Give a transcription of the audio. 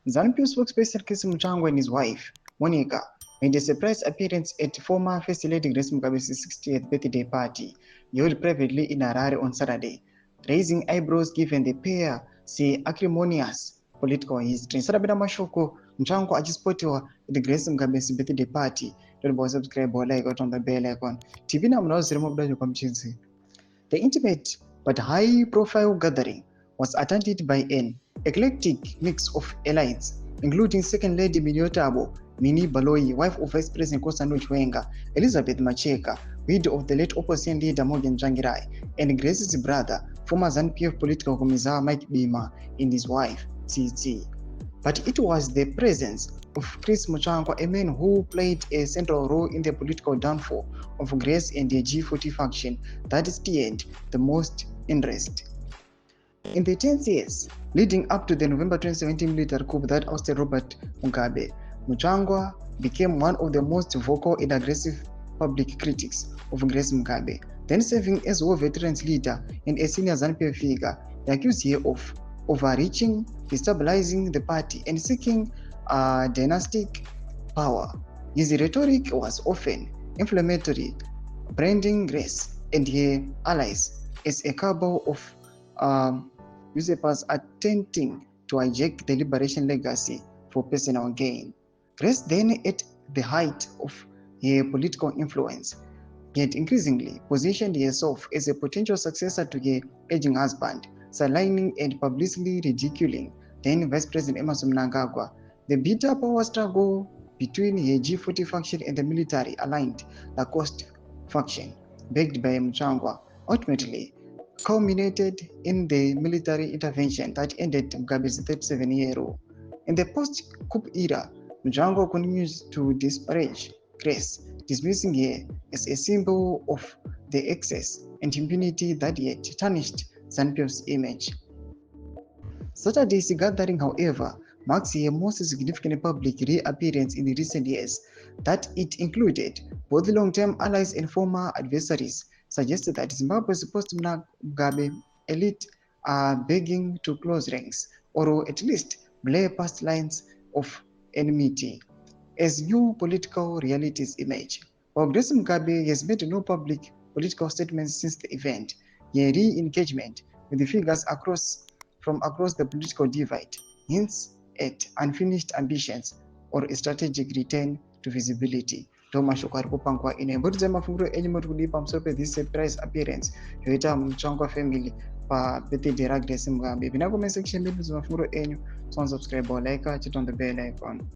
ZANU-PF spokesperson Chris Mutsvangwa and his wife, Monica, made a surprise appearance at former First Lady Grace Mugabe's 60th birthday party held privately in Harare on Saturday, raising eyebrows given the pair say acrimonious political history. Sarabida mashoko Mutsvangwa achispotiwa at Grace Mugabe's birthday party. Don't subscribe or like on the bell icon. TV na mnawazirimo kudajo kwa mchinzi. The intimate but high-profile gathering was attended by an eclectic mix of elites, including Second Lady Miliotabo Mini Baloyi, wife of Vice President Kosano Chiwenga, Elizabeth Macheka, widow of the late opposition leader Morgan Tsvangirai, and Grace's brother, former ZANU-PF political commissar Mike Bima, and his wife, TT. But it was the presence of Chris Mutsvangwa, a man who played a central role in the political downfall of Grace and the G40 faction, that stirred the most interest. In the 10 years leading up to the November 2017 military coup that ousted Robert Mugabe, Mutsvangwa became one of the most vocal and aggressive public critics of Grace Mugabe, then serving as war veterans leader and a senior ZANU-PF figure. He accused her of overreaching, destabilizing the party, and seeking dynastic power. His rhetoric was often inflammatory, branding Grace and her allies as a cabal of usurpers attempting to hijack the liberation legacy for personal gain. Grace, then at the height of her political influence, yet increasingly positioned herself as a potential successor to her aging husband, sidelining and publicly ridiculing then Vice President Emmerson Mnangagwa. The bitter power struggle between her G40 faction and the military-aligned Lacoste faction, backed by Mutsvangwa, ultimately culminated in the military intervention that ended Mugabe's 37-year rule. In the post-coup era, Mutsvangwa continues to disparage Grace, dismissing her as a symbol of the excess and impunity that yet tarnished ZANU-PF's image. Saturday's gathering, however, marks her most significant public reappearance in recent years. That it included both long-term allies and former adversaries suggested that Zimbabwe's post-Mugabe elite are begging to close ranks, or at least blur past lines of enmity as new political realities emerge. While Grace Mugabe has made no public political statements since the event, her re-engagement with the figures from across the political divide hints at unfinished ambitions or a strategic return to visibility. Tomashoko arikupangwa ine mbudzi mafunguro enyu muri kudi pamusoro pe surprise appearance yoita Mutsvangwa family pa birthday ra Grace Mugabe. Bina comment section bedu mafunguro enyu, so subscribe or like, hit on the bell icon.